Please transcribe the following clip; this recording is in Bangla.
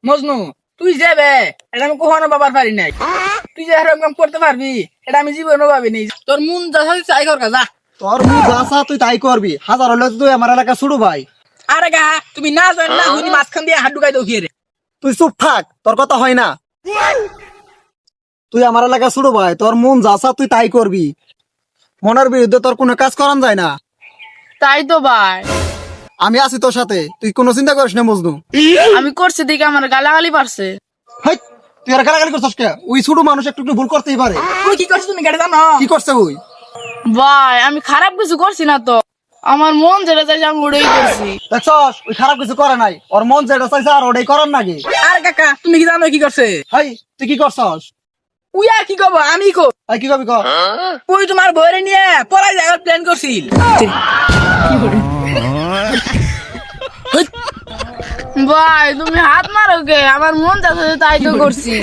মজনু তুই যাবে এটা আমি কখনো বাবার পারি নাই। তুই যে এরকম কাম করতে পারবি এটা আমি জীবনও ভাবিনি। তোর মন যা চাই কর যা। তোর মুখ যা চা তুই তাই করবি। হাজার হলে তুই আমার এলাকা শুরু ভাই। আরে গা তুমি না জান না শুনি মাঝখান দিয়ে হাত ঢুকাই দাও কি রে। তুই চুপ থাক, তোর কথা হয় না। তুই আমার এলাকা শুরু ভাই, তোর মন যা চা তুই তাই করবি। মনের বিরুদ্ধে তোর কোনো কাজ করান যায় না। তাই তো ভাই, আমি আছি তোর সাথে, তুই কোনো চিন্তা করিস না মজনু। আমি করছি দেখে আমার গালাগালি পারছে। হাই, তুই আর গালাগালি করছিস কে? ওই ছোট মানুষ একটু একটু ভুল করতেই পারে। তুই কি করছিস তুমি কেটে জানো? কি করছে ওই? ভাই আমি খারাপ কিছু করছি না তো, আমার মন যেটা চাইছে আমি ওটাই করছি। দেখছস ওই খারাপ কিছু করে নাই, ওর মন যেটা চাইছে আর ওটাই করার নাকি। আরে কাকা তুমি কি জানো কি করছে? হাই, তুই কি করছস? উই আর কি করবো আমি কো এই কি করবি কর। ওই তোমার বইরে নিয়ে পড়াই যাওয়ার প্ল্যান করছিল। ভাই তুমি হাত মারো কে, আমার মন চাইছে তাই তো করছি।